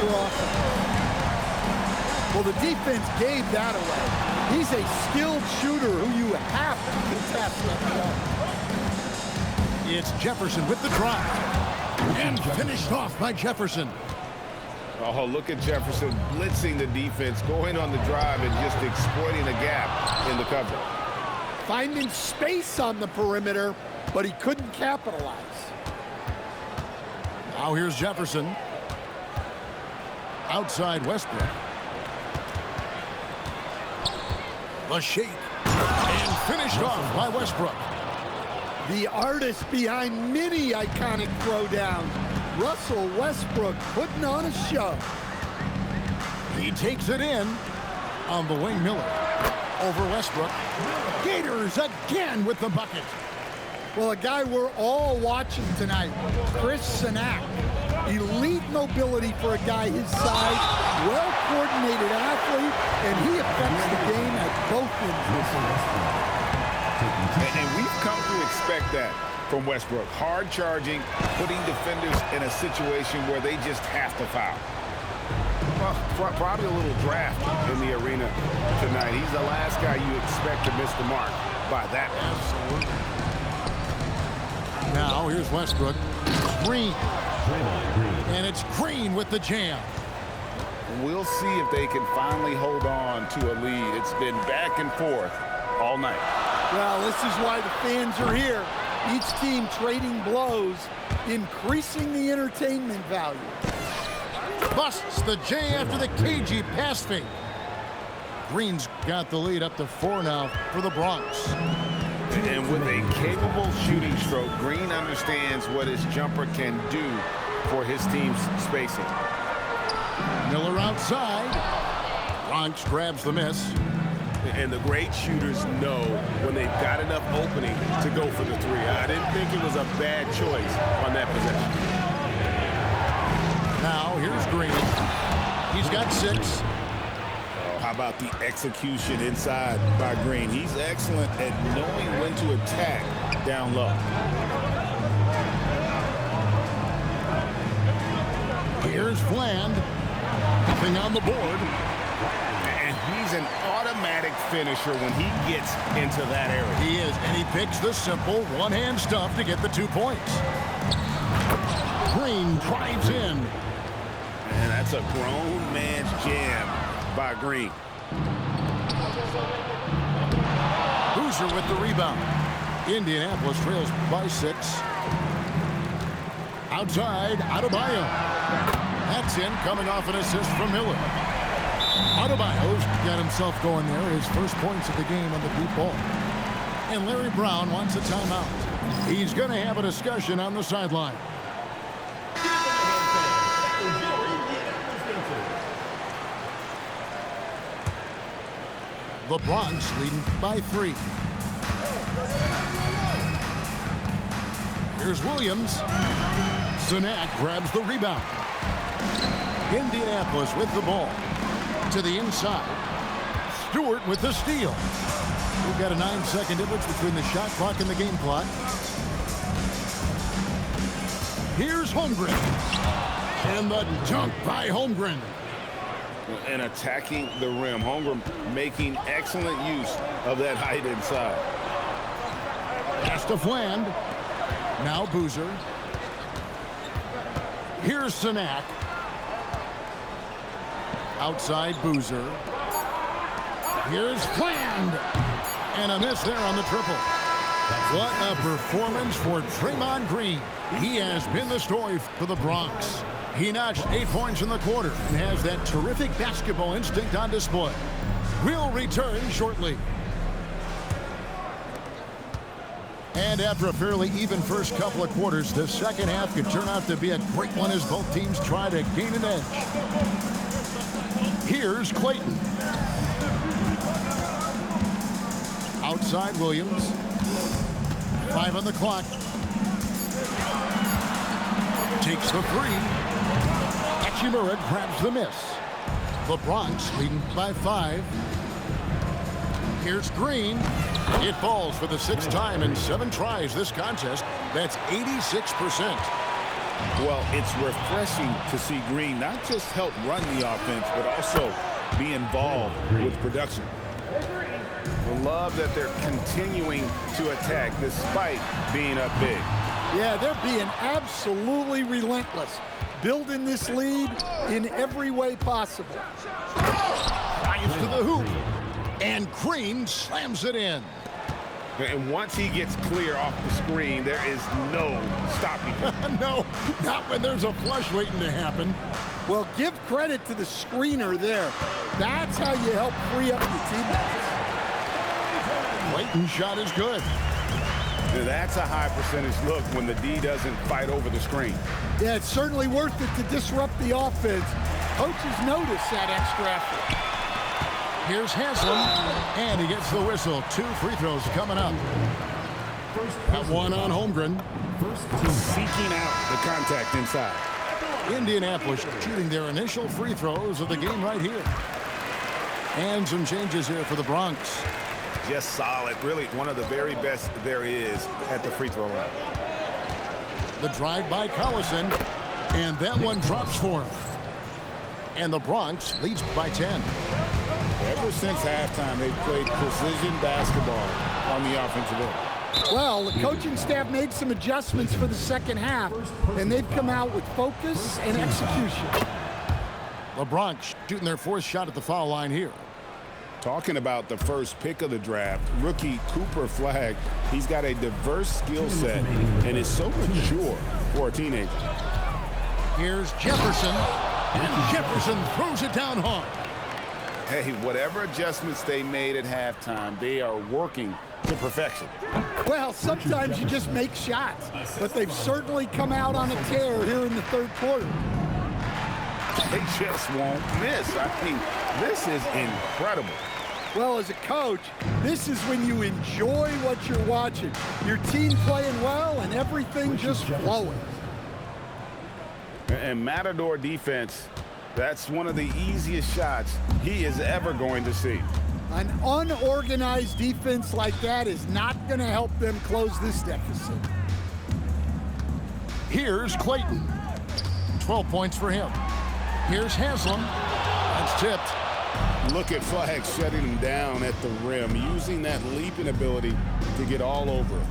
your offense. Well, the defense gave that away. He's a skilled shooter who you have to contest at the end. It's Jefferson with the drive. And finished off by Jefferson. Oh, look at Jefferson blitzing the defense, going on the drive and just exploiting a gap in the cover. Finding space on the perimeter, but he couldn't capitalize. Now here's Jefferson. Outside Westbrook. The shake. And finished off by Westbrook. The artist behind many iconic throwdowns, Russell Westbrook, putting on a show. He takes it in on the wing. Miller over Westbrook. Gators again with the bucket. Well, a guy we're all watching tonight, Chris Sinak. Elite mobility for a guy his size, well-coordinated athlete, and he affects the game at both ends. And we've come to expect that from Westbrook. Hard charging, putting defenders in a situation where they just have to foul. Well, probably a little draft in the arena tonight. He's the last guy you expect to miss the mark by that. Absolutely. Now here's Westbrook. Green. And it's Green with the jam. We'll see if they can finally hold on to a lead. It's been back and forth all night. Well, this is why the fans are here. Each team trading blows, increasing the entertainment value. Busts the J after the cagey pass fake. Green's got the lead up to 4 now for the Bronx. And with a capable shooting stroke, Green understands what his jumper can do for his team's spacing. Miller outside. Bronx grabs the miss. And the great shooters know when they've got enough opening to go for the three. I didn't think it was a bad choice on that possession. Now here's Green. He's got 6. How about the execution inside by Green? He's excellent at knowing when to attack down low. Here's Bland. Nothing on the board. And he's an automatic finisher when he gets into that area. He is, and he picks the simple one-hand stuff to get the 2 points. Green drives in. And that's a grown man's jam by Green. Boozer with the rebound. Indianapolis trails by 6. Outside, Adebayo. That's in, coming off an assist from Miller. Adebayo's got himself going there. His first points of the game on the deep ball. And Larry Brown wants a timeout. He's going to have a discussion on the sideline. The Bronx leading by 3. Here's Williams. Sinak grabs the rebound. Indianapolis with the ball. To the inside. Stewart with the steal. We've got a 9-second difference between the shot clock and the game clock. Here's Holmgren. And the dunk by Holmgren. And attacking the rim. Holmgren making excellent use of that height inside. Pass to Fland. Now Boozer. Here's Sinak. Outside Boozer. Here's Fland. And a miss there on the triple. What a performance for Draymond Green. He has been the story for the Bronx. He notched 8 points in the quarter and has that terrific basketball instinct on display. We'll return shortly. And after a fairly even first couple of quarters, the second half could turn out to be a great one as both teams try to gain an edge. Here's Clayton. Outside Williams. 5 on the clock. Takes the 3. Hachimura grabs the miss. The Bronx leading by 5. Here's Green. It falls for the 6th time in 7 tries this contest. That's 86%. Well, it's refreshing to see Green not just help run the offense, but also be involved with production. I love that they're continuing to attack despite being up big. Yeah, they're being absolutely relentless, building this lead in every way possible. Drives to the hoop, and Green slams it in. And once he gets clear off the screen, there is no stopping him. No, not when there's a flush waiting to happen. Well, give credit to the screener there. That's how you help free up your teammates. Clayton's shot is good. That's a high percentage look when the D doesn't fight over the screen. Yeah, it's certainly worth it to disrupt the offense. Coaches notice that extra effort. Here's Haslam, and he gets the whistle. 2 free throws coming up. That one on Holmgren. Seeking out the contact inside. Indianapolis shooting their initial free throws of the game right here. And some changes here for the Bronx. Just solid. Really one of the very best there is at the free throw line. The drive by Collison, and that one drops for him. And the Bronx leads by 10. Ever since halftime, they've played precision basketball on the offensive end. Well, the coaching staff made some adjustments for the second half, and they've come out with focus and execution. The Bronx shooting their 4th shot at the foul line here. Talking about the first pick of the draft, rookie Cooper Flagg. He's got a diverse skill set and is so mature for a teenager. Here's Jefferson, and Jefferson throws it down hard. Hey, whatever adjustments they made at halftime, they are working to perfection. Well, sometimes you just make shots, but they've certainly come out on a tear here in the third quarter. They just won't miss. I mean, this is incredible. Well, as a coach, this is when you enjoy what you're watching. Your team playing well and everything just flowing. And Matador defense, that's one of the easiest shots he is ever going to see. An unorganized defense like that is not going to help them close this deficit. Here's Clayton. 12 points for him. Here's Haslam. That's tipped. Look at Flagg shutting him down at the rim, using that leaping ability to get all over it.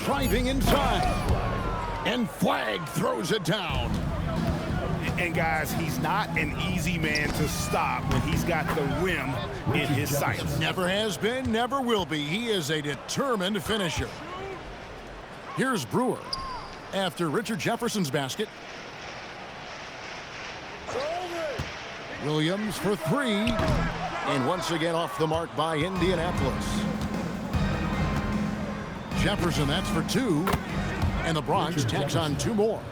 Driving inside, and Flagg throws it down. And guys, he's not an easy man to stop when he's got the rim in his sights. Never has been, never will be. He is a determined finisher. Here's Brewer after Richard Jefferson's basket. Williams for 3, and once again off the mark by Indianapolis. Jefferson, that's for 2, and the Bronx tacks on 2 more.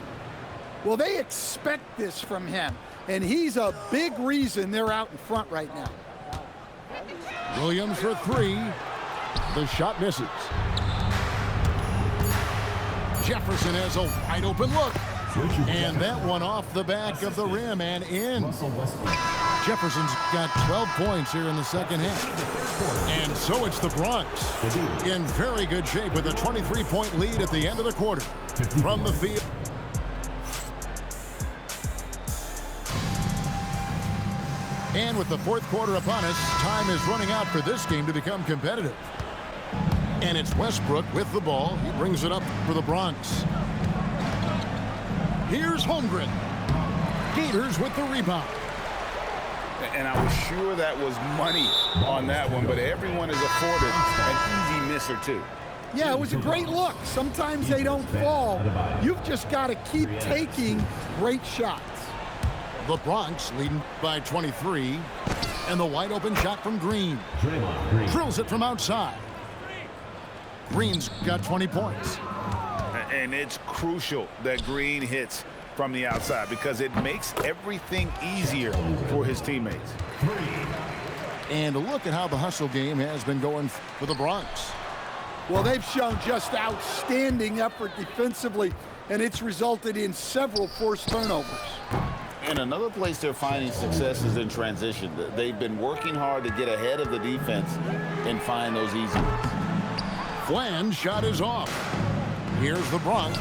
Well, they expect this from him, and he's a big reason they're out in front right now. Williams for 3. The shot misses. Jefferson has a wide open look, and that one off the back of the rim and in. Jefferson's got 12 points here in the second half. And so it's the Bronx in very good shape with a 23-point lead at the end of the quarter. From the field. And with the fourth quarter upon us, time is running out for this game to become competitive. And it's Westbrook with the ball. He brings it up for the Bronx. Here's Holmgren. Gators with the rebound. And I was sure that was money on that one, but everyone is afforded an easy miss or two. Yeah, it was a great look. Sometimes they don't fall. You've just got to keep taking great shots. The Bronx leading by 23, and the wide open shot from Green. Drills it from outside. Green's got 20 points. And it's crucial that Green hits from the outside because it makes everything easier for his teammates. And look at how the hustle game has been going for the Bronx. Well, they've shown just outstanding effort defensively, and it's resulted in several forced turnovers. And another place they're finding success is in transition. They've been working hard to get ahead of the defense and find those easy ones. Fland's shot is off. Here's the Bronx.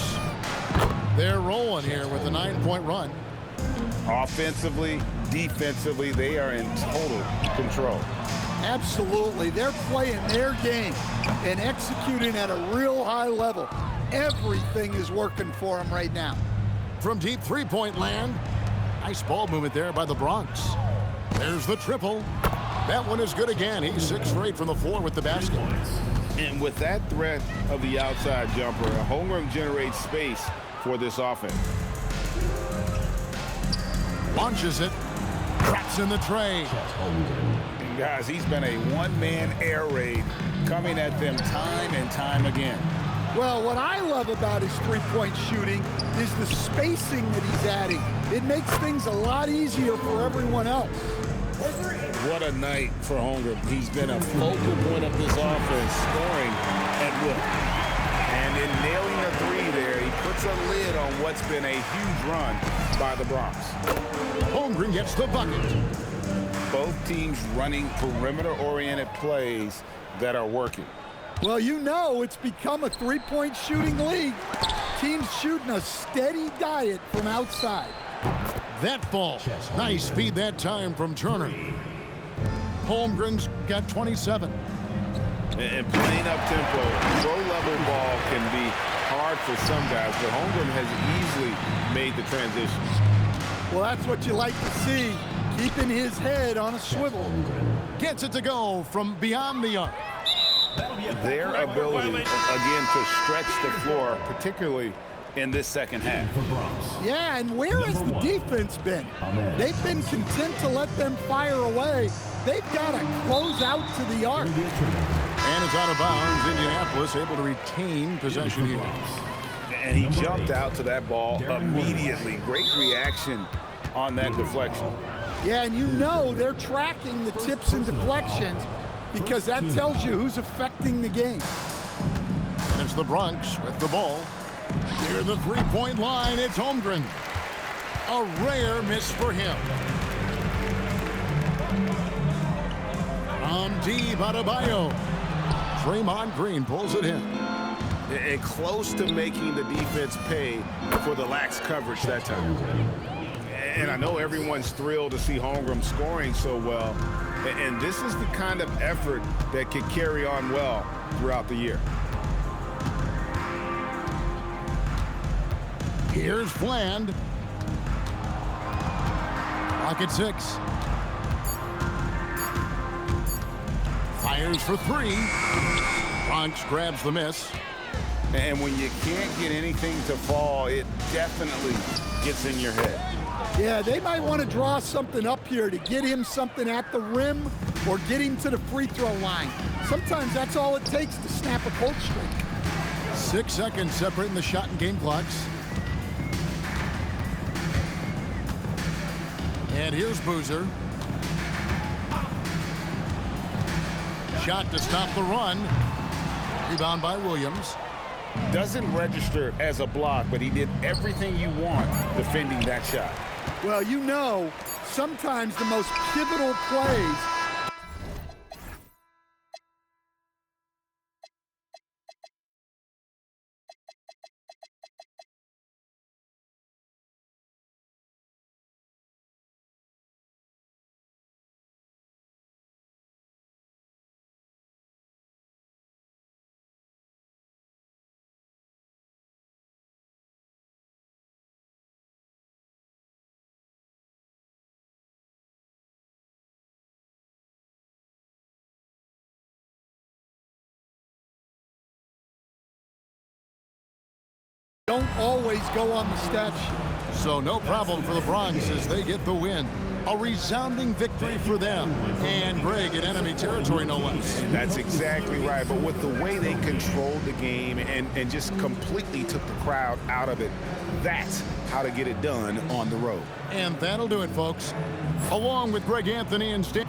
They're rolling here with a 9-point run. Offensively, defensively, they are in total control. Absolutely. They're playing their game and executing at a real high level. Everything is working for them right now. From deep three-point land, nice ball movement there by the Bronx. There's the triple. That one is good again. He's 6 for 8 from the floor with the basket. And with that threat of the outside jumper, Holmgren generates space for this offense. Launches it. Traps in the tray. And guys, he's been a one-man air raid coming at them time and time again. Well, what I love about his three-point shooting is the spacing that he's adding. It makes things a lot easier for everyone else. What a night for Holmgren. He's been a focal point of this offense, scoring at will. And in nailing a three there, he puts a lid on what's been a huge run by the Bronx. Holmgren gets the bucket. Both teams running perimeter-oriented plays that are working. Well, you know it's become a three-point shooting league. Teams shooting a steady diet from outside. That ball. Nice speed that time from Turner. Holmgren's got 27. And playing up tempo, low-level ball can be hard for some guys, but Holmgren has easily made the transition. Well, that's what you like to see, keeping his head on a swivel. Gets it to go from beyond the arc. Their ability, again, to stretch the floor, particularly in this second half. Yeah, and where has the defense been? They've been content to let them fire away. They've got to close out to the arc. And it's out of bounds. Indianapolis able to retain possession here. And he jumped out to that ball immediately. Great reaction on that deflection. Yeah, and you know they're tracking the tips and deflections because that tells you who's affecting the game. And it's the Bronx with the ball. Near the three-point line, it's Holmgren. A rare miss for him. On deep, Adebayo. Draymond Green pulls it in. And close to making the defense pay for the lax coverage that time. And I know everyone's thrilled to see Holmgren scoring so well. And this is the kind of effort that can carry on well throughout the year. Here's Fland. Rocket 6. Fires for 3. Bronx grabs the miss. And when you can't get anything to fall, it definitely gets in your head. Yeah, they might want to draw something up here to get him something at the rim or get him to the free throw line. Sometimes that's all it takes to snap a cold streak. 6 seconds separating the shot and game clocks. And here's Boozer. Shot to stop the run. Rebound by Williams. Doesn't register as a block, but he did everything you want defending that shot. Well, you know, sometimes the most pivotal plays don't always go on the stat sheet. So no problem for the Bronx as they get the win. A resounding victory for them. And Greg in enemy territory, no less. That's exactly right. But with the way they controlled the game and just completely took the crowd out of it, that's how to get it done on the road. And that'll do it, folks. Along with Greg Anthony and Stan.